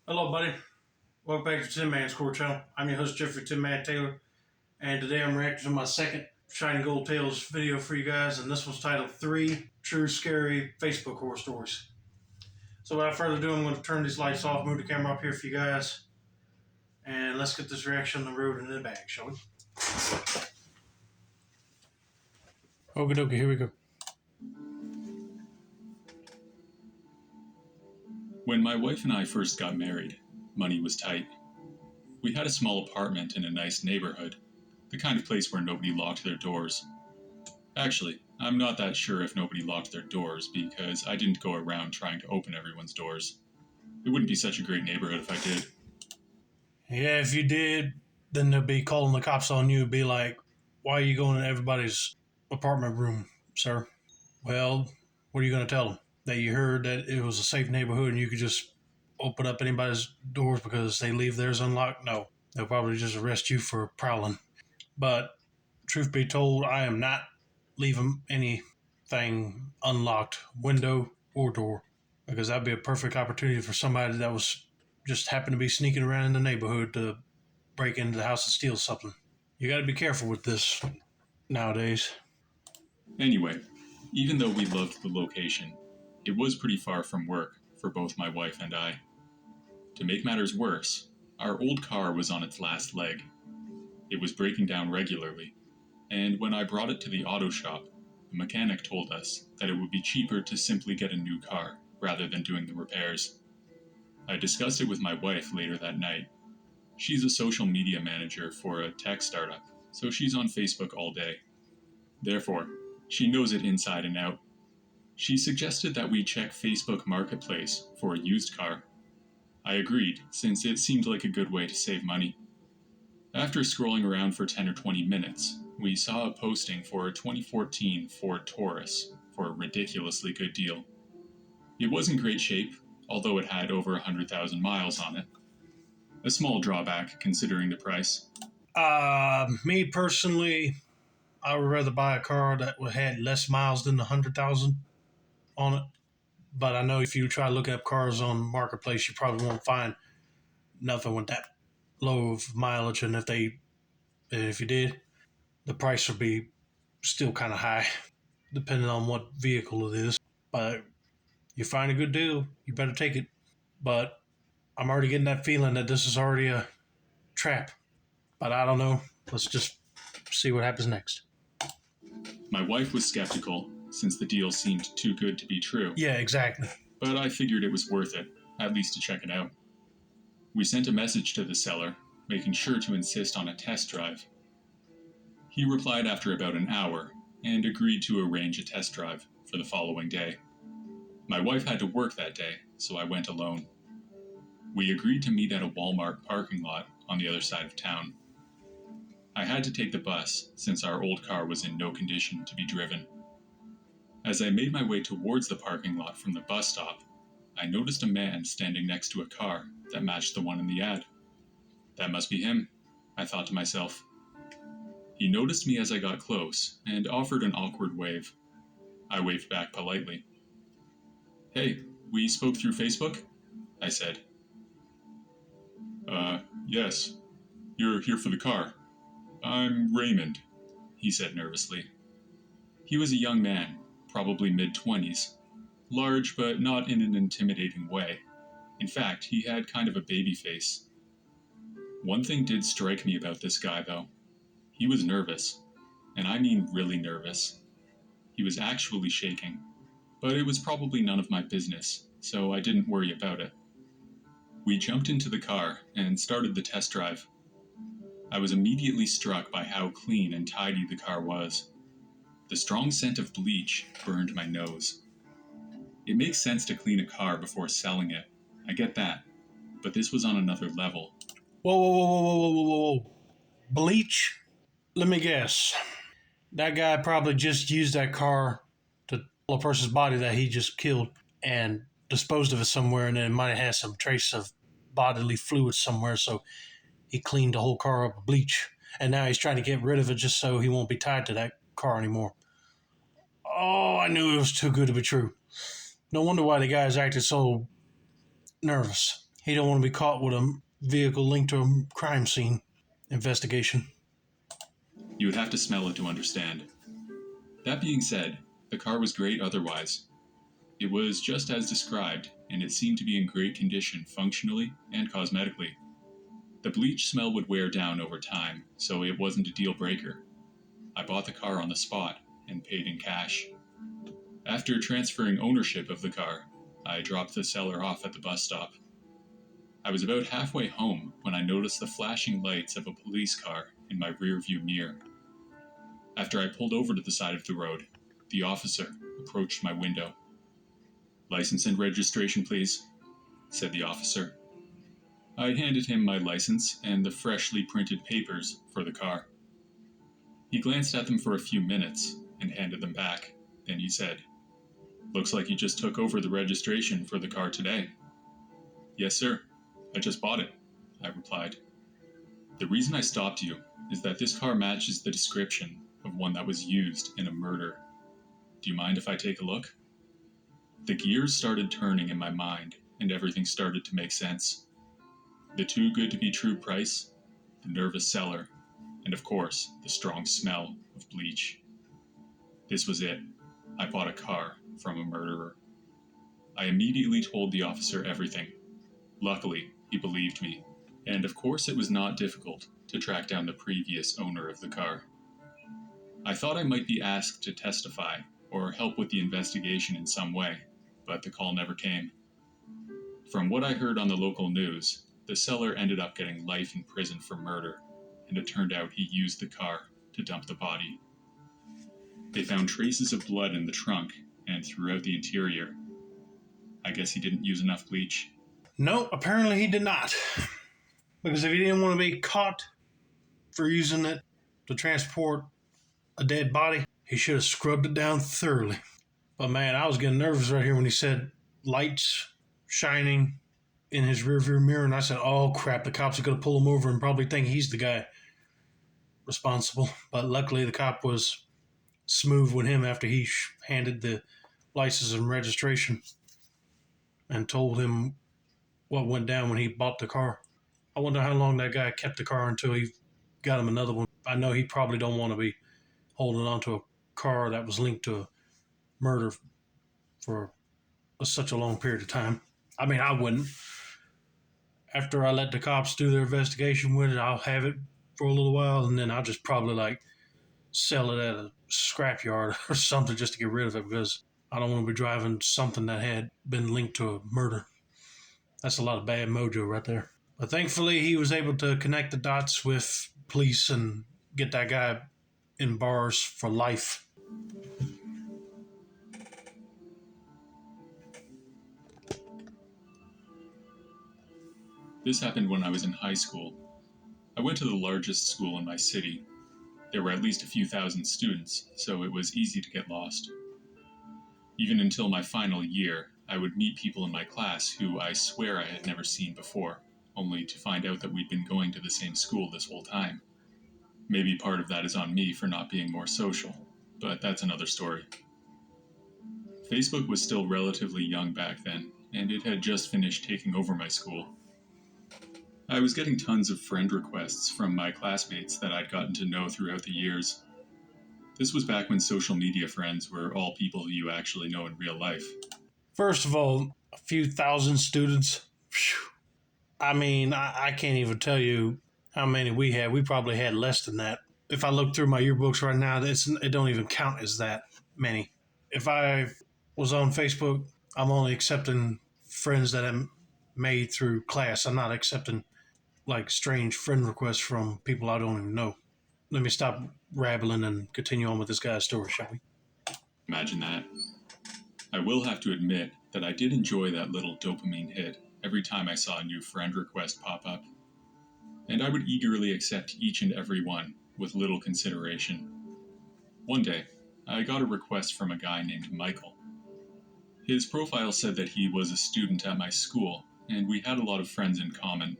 Hello, buddy. Welcome back to Tin Man's Core Channel. I'm your host, Jeffrey Tin Man Taylor, and today I'm reacting to my second Shiny Gold Tales video for you guys, and this one's titled 3 True Scary Facebook Horror Stories. So without further ado, I'm going to turn these lights off, move the camera up here for you guys, and let's get this reaction on the road and in the bag, shall we? Okie dokie, here we go. When my wife and I first got married, money was tight. We had a small apartment in a nice neighborhood, the kind of place where nobody locked their doors. Actually, I'm not that sure if nobody locked their doors because I didn't go around trying to open everyone's doors. It wouldn't be such a great neighborhood if I did. Yeah, if you did, then they'll be calling the cops on you, be like, why are you going in everybody's apartment room, sir? Well, what are you going to tell them? That you heard that it was a safe neighborhood and you could just open up anybody's doors because they leave theirs unlocked? No, they'll probably just arrest you for prowling. But truth be told, I am not leaving anything unlocked, window or door, because that'd be a perfect opportunity for somebody that was just happened to be sneaking around in the neighborhood to break into the house and steal something. You got to be careful with this nowadays. Anyway, even though we loved the location, it was pretty far from work for both my wife and I. To make matters worse, our old car was on its last leg. It was breaking down regularly, and when I brought it to the auto shop, the mechanic told us that it would be cheaper to simply get a new car rather than doing the repairs. I discussed it with my wife later that night. She's a social media manager for a tech startup, so she's on Facebook all day. Therefore, she knows it inside and out. She suggested that we check Facebook Marketplace for a used car. I agreed, since it seemed like a good way to save money. After scrolling around for 10 or 20 minutes, we saw a posting for a 2014 Ford Taurus for a ridiculously good deal. It was in great shape, although it had over 100,000 miles on it. A small drawback, considering the price. Me personally, I would rather buy a car that had less miles than 100,000 on it. But I know if you try looking up cars on Marketplace, you probably won't find nothing with that low of mileage. And if you did, the price would be still kind of high, depending on what vehicle it is. But you find a good deal, you better take it. But I'm already getting that feeling that this is already a trap. But I don't know. Let's just see what happens next. My wife was skeptical, since the deal seemed too good to be true. Yeah, exactly. But I figured it was worth it, at least to check it out. We sent a message to the seller, making sure to insist on a test drive. He replied after about an hour, and agreed to arrange a test drive for the following day. My wife had to work that day, so I went alone. We agreed to meet at a Walmart parking lot on the other side of town. I had to take the bus, since our old car was in no condition to be driven. As I made my way towards the parking lot from the bus stop, I noticed a man standing next to a car that matched the one in the ad. That must be him, I thought to myself. He noticed me as I got close and offered an awkward wave. I waved back politely. "Hey, we spoke through Facebook?" I said. Yes. You're here for the car. I'm Raymond," he said nervously. He was a young man, probably mid-20s, large but not in an intimidating way. In fact, he had kind of a baby face. One thing did strike me about this guy, though. He was nervous, and I mean really nervous. He was actually shaking, but it was probably none of my business, so I didn't worry about it. We jumped into the car and started the test drive. I was immediately struck by how clean and tidy the car was. The strong scent of bleach burned my nose. It makes sense to clean a car before selling it. I get that. But this was on another level. Whoa, whoa, whoa, whoa, whoa, whoa, whoa, whoa. Bleach? Let me guess. That guy probably just used that car to kill a person's body that he just killed and disposed of it somewhere, and then it might have had some trace of bodily fluid somewhere, so he cleaned the whole car up with bleach. And now he's trying to get rid of it just so he won't be tied to that car anymore. Oh, I knew it was too good to be true. No wonder why the guys acted so nervous. He don't want to be caught with a vehicle linked to a crime scene investigation. You would have to smell it to understand. That being said, the car was great otherwise. It was just as described, and it seemed to be in great condition functionally and cosmetically. The bleach smell would wear down over time, so it wasn't a deal breaker. I bought the car on the spot and paid in cash. After transferring ownership of the car, I dropped the seller off at the bus stop. I was about halfway home when I noticed the flashing lights of a police car in my rearview mirror. After I pulled over to the side of the road, the officer approached my window. "License and registration, please," said the officer. I handed him my license and the freshly printed papers for the car. He glanced at them for a few minutes and handed them back. Then he said, "Looks like you just took over the registration for the car today." "Yes, sir. I just bought it," I replied. "The reason I stopped you is that this car matches the description of one that was used in a murder. Do you mind if I take a look?" The gears started turning in my mind, and everything started to make sense. The too good to be true price, the nervous seller, and of course, the strong smell of bleach. This was it. I bought a car from a murderer. I immediately told the officer everything. Luckily, he believed me, and of course it was not difficult to track down the previous owner of the car. I thought I might be asked to testify or help with the investigation in some way, but the call never came. From what I heard on the local news, the seller ended up getting life in prison for murder, and it turned out he used the car to dump the body. They found traces of blood in the trunk and throughout the interior. I guess he didn't use enough bleach. No, apparently he did not. Because if he didn't want to be caught for using it to transport a dead body, he should have scrubbed it down thoroughly. But man, I was getting nervous right here when he said lights shining in his rearview mirror, and I said, "Oh crap, the cops are going to pull him over and probably think he's the guy responsible." But luckily, the cop was smooth with him after he handed the license and registration and told him what went down when he bought the car. I wonder how long that guy kept the car until he got him another one. I know he probably don't want to be holding on to a car that was linked to a murder for such a long period of time. I mean, I wouldn't. After I let the cops do their investigation with it, I'll have it for a little while, and then I'll just probably like sell it at a scrapyard or something just to get rid of it, because I don't want to be driving something that had been linked to a murder. That's a lot of bad mojo right there. But thankfully, he was able to connect the dots with police and get that guy in bars for life. This happened when I was in high school. I went to the largest school in my city. There were at least a few thousand students, so it was easy to get lost. Even until my final year, I would meet people in my class who I swear I had never seen before, only to find out that we'd been going to the same school this whole time. Maybe part of that is on me for not being more social, but that's another story. Facebook was still relatively young back then, and it had just finished taking over my school. I was getting tons of friend requests from my classmates that I'd gotten to know throughout the years. This was back when social media friends were all people who you actually know in real life. First of all, a few thousand students. Phew. I mean, I can't even tell you how many we had. We probably had less than that. If I look through my yearbooks right now, it don't even count as that many. If I was on Facebook, I'm only accepting friends that I'm made through class. I'm not accepting like strange friend requests from people I don't even know. Let me stop rabbling and continue on with this guy's story, shall we? Imagine that. I will have to admit that I did enjoy that little dopamine hit every time I saw a new friend request pop up. And I would eagerly accept each and every one with little consideration. One day, I got a request from a guy named Michael. His profile said that he was a student at my school, and we had a lot of friends in common.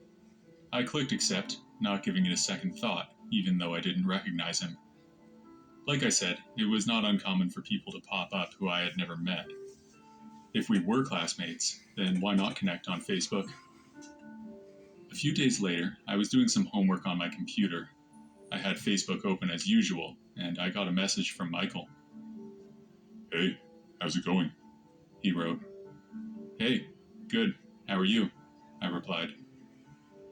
I clicked accept, not giving it a second thought, even though I didn't recognize him. Like I said, it was not uncommon for people to pop up who I had never met. If we were classmates, then why not connect on Facebook? few days later, I was doing some homework on my computer. I had Facebook open as usual, and I got a message from Michael. "Hey, how's it going?" he wrote. "Hey, good. How are you?" I replied.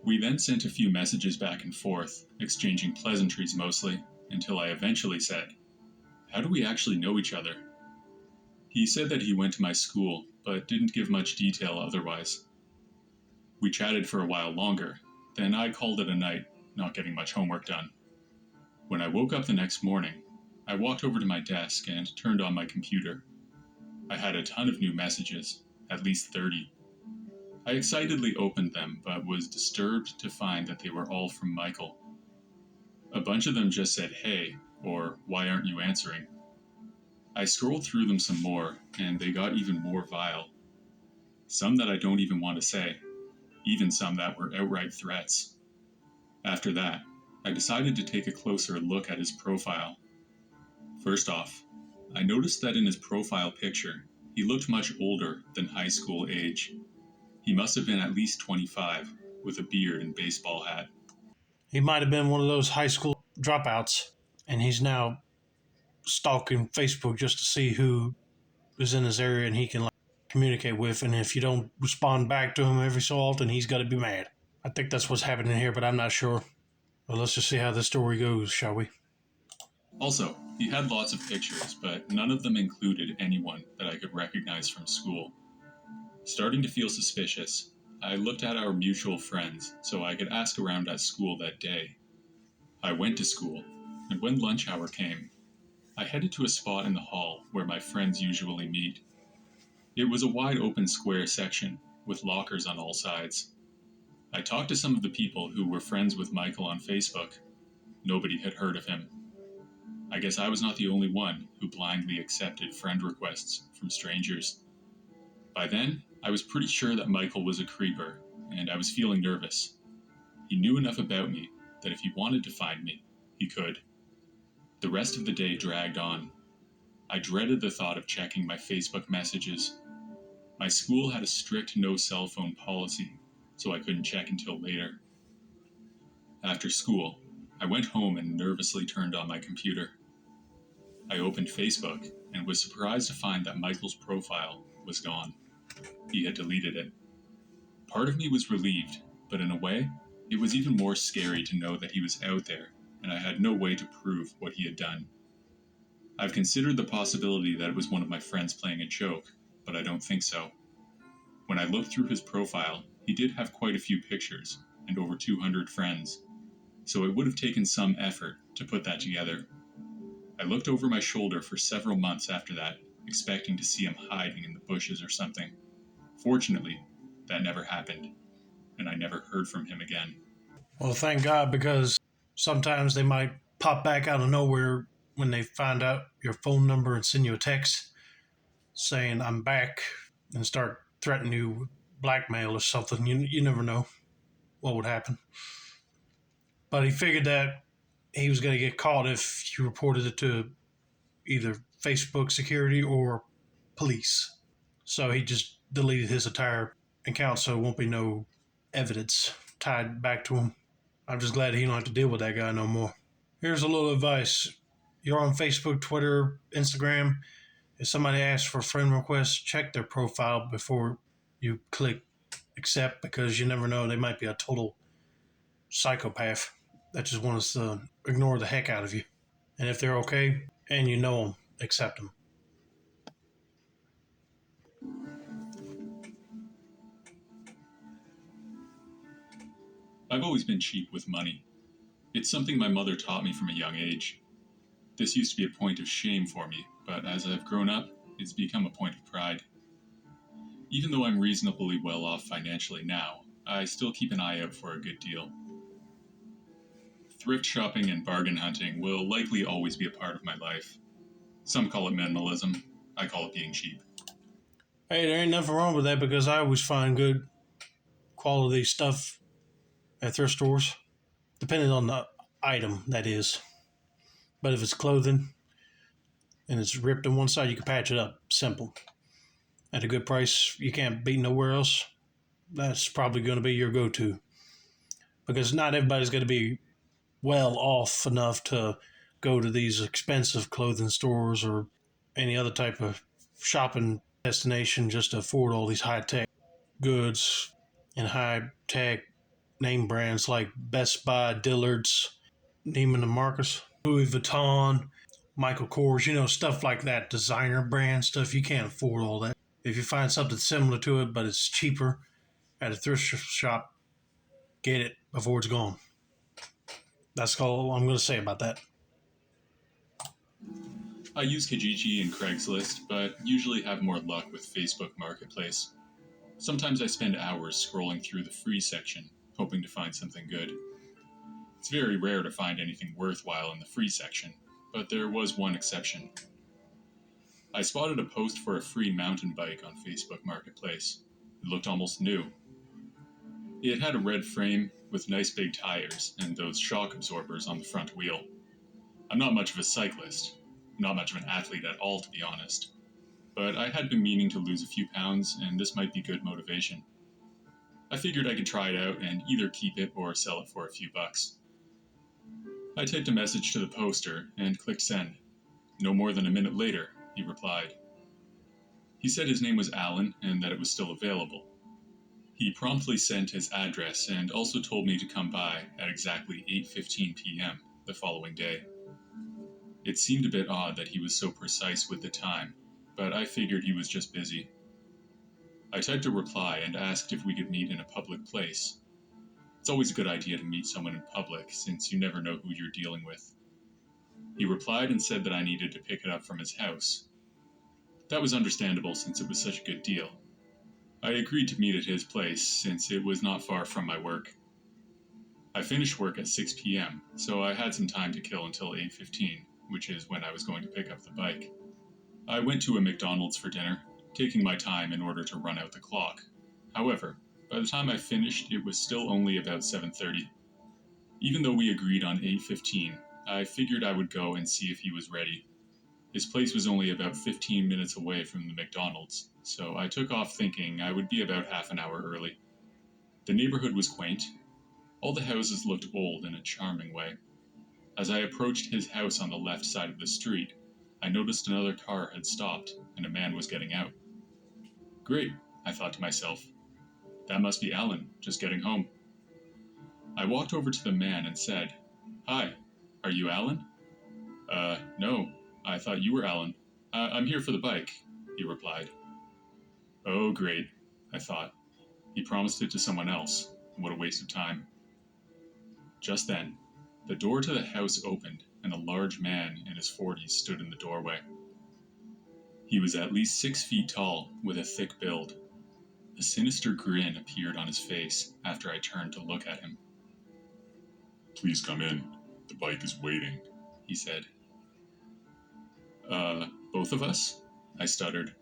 We then sent a few messages back and forth, exchanging pleasantries mostly, until I eventually said, "How do we actually know each other?" He said that he went to my school, but didn't give much detail otherwise. We chatted for a while longer, then I called it a night, not getting much homework done. When I woke up the next morning, I walked over to my desk and turned on my computer. I had a ton of new messages, at least 30. I excitedly opened them, but was disturbed to find that they were all from Michael. A bunch of them just said, "Hey," or "Why aren't you answering?" I scrolled through them some more, and they got even more vile. Some that I don't even want to say, even some that were outright threats. After that, I decided to take a closer look at his profile. First off, I noticed that in his profile picture, he looked much older than high school age. He must have been at least 25, with a beard and baseball hat. He might have been one of those high school dropouts, and he's now stalking Facebook just to see who is in his area and he can communicate with. And if you don't respond back to him every so often, he's got to be mad. I think that's what's happening here, but I'm not sure. Well, let's just see how the story goes, shall we? Also, he had lots of pictures, but none of them included anyone that I could recognize from school. Starting to feel suspicious, I looked at our mutual friends so I could ask around at school that day. I went to school, and when lunch hour came, I headed to a spot in the hall where my friends usually meet. It was a wide open square section with lockers on all sides. I talked to some of the people who were friends with Michael on Facebook. Nobody had heard of him. I guess I was not the only one who blindly accepted friend requests from strangers. By then, I was pretty sure that Michael was a creeper, and I was feeling nervous. He knew enough about me that if he wanted to find me, he could. The rest of the day dragged on. I dreaded the thought of checking my Facebook messages. My school had a strict no cell phone policy, so I couldn't check until later. After school, I went home and nervously turned on my computer. I opened Facebook and was surprised to find that Michael's profile was gone. He had deleted it. Part of me was relieved, but in a way, it was even more scary to know that he was out there and I had no way to prove what he had done. I've considered the possibility that it was one of my friends playing a joke, but I don't think so. When I looked through his profile, he did have quite a few pictures and over 200 friends, so it would have taken some effort to put that together. I looked over my shoulder for several months after that, expecting to see him hiding in the bushes or something. Fortunately, that never happened, and I never heard from him again. Well, thank God, because sometimes they might pop back out of nowhere when they find out your phone number and send you a text saying, "I'm back," and start threatening you with blackmail or something. You never know what would happen. But he figured that he was going to get caught if you reported it to either Facebook security or police. So he just deleted his entire account so there won't be no evidence tied back to him. I'm just glad he don't have to deal with that guy no more. Here's a little advice. You're on Facebook, Twitter, Instagram. If somebody asks for a friend request, check their profile before you click accept, because you never know, they might be a total psychopath that just wants to ignore the heck out of you. And if they're okay and you know them, accept them. I've always been cheap with money. It's something my mother taught me from a young age. This used to be a point of shame for me, but as I've grown up, it's become a point of pride. Even though I'm reasonably well off financially now, I still keep an eye out for a good deal. Thrift shopping and bargain hunting will likely always be a part of my life. Some call it minimalism, I call it being cheap. Hey, there ain't nothing wrong with that, because I always find good quality stuff at thrift stores, depending on the item, that is. But if it's clothing and it's ripped on one side, you can patch it up. Simple. At a good price you can't beat nowhere else. That's probably going to be your go-to. because not everybody's going to be well off enough to go to these expensive clothing stores or any other type of shopping destination just to afford all these high tech goods and high tech name brands like Best Buy, Dillard's, Neiman and Marcus, Louis Vuitton, Michael Kors, stuff like that, designer brand stuff. You can't afford all that. If you find something similar to it, but it's cheaper at a thrift shop, get it before it's gone. That's all I'm going to say about that. I use Kijiji and Craigslist, but usually have more luck with Facebook Marketplace. Sometimes I spend hours scrolling through the free section, hoping to find something good. It's very rare to find anything worthwhile in the free section, but there was one exception. I spotted a post for a free mountain bike on Facebook Marketplace. It looked almost new. It had a red frame with nice big tires and those shock absorbers on the front wheel. I'm not much of a cyclist, not much of an athlete at all, to be honest. But I had been meaning to lose a few pounds, and this might be good motivation. I figured I could try it out and either keep it or sell it for a few bucks. I typed a message to the poster and clicked send. No more than a minute later, he replied. He said his name was Alan and that it was still available. He promptly sent his address and also told me to come by at exactly 8:15 p.m. the following day. It seemed a bit odd that he was so precise with the time, but I figured he was just busy. I typed a reply and asked if we could meet in a public place. It's always a good idea to meet someone in public, since you never know who you're dealing with. He replied and said that I needed to pick it up from his house. That was understandable since it was such a good deal. I agreed to meet at his place since it was not far from my work. I finished work at 6 p.m., so I had some time to kill until 8:15, which is when I was going to pick up the bike. I went to a McDonald's for dinner, taking my time in order to run out the clock. However, by the time I finished, it was still only about 7:30. Even though we agreed on 8:15, I figured I would go and see if he was ready. His place was only about 15 minutes away from the McDonald's, so I took off thinking I would be about half an hour early. The neighborhood was quaint. All the houses looked old in a charming way. As I approached his house on the left side of the street, I noticed another car had stopped and a man was getting out. Great, I thought to myself. That must be Alan, just getting home. I walked over to the man and said, "Hi, are you Alan?" No, I thought you were Alan. I'm here for the bike," he replied. Oh, great, I thought. He promised it to someone else. What a waste of time. Just then, the door to the house opened and a large man in his 40s stood in the doorway. He was at least 6 feet tall with a thick build. A sinister grin appeared on his face after I turned to look at him. "Please come in. The bike is waiting," he said. Both of us?" I stuttered.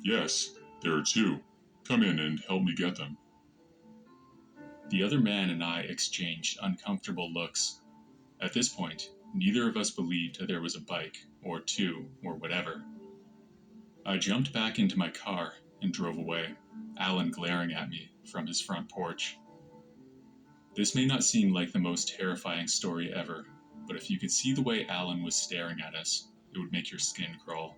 Yes, there are two. Come in and help me get them." The other man and I exchanged uncomfortable looks. At this point, neither of us believed that there was a bike, or two, or whatever. I jumped back into my car and drove away, Alan glaring at me from his front porch. This may not seem like the most terrifying story ever, but if you could see the way Alan was staring at us, it would make your skin crawl.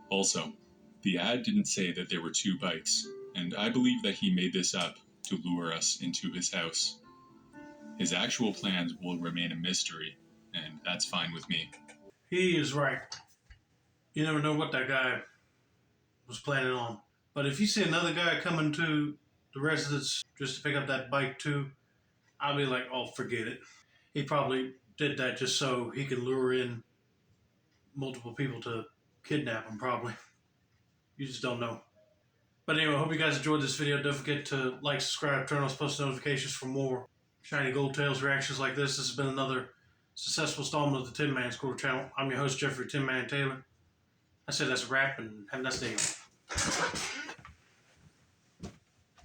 Also, the ad didn't say that there were two bikes, and I believe that he made this up to lure us into his house. His actual plans will remain a mystery, and that's fine with me. He is right. You never know what that guy was planning on. But if you see another guy coming to the residence just to pick up that bike too, I'll be like, oh, forget it. He probably did that just so he could lure in multiple people to kidnap him, probably. You just don't know. But anyway, I hope you guys enjoyed this video. Don't forget to like, subscribe, turn on post notifications for more Shiny Gold Tails reactions like this. This has been another successful installment of the Tin Man Score channel. I'm your host, Jeffrey Tin Man Taylor. I said that's a wrap, and have a nice day.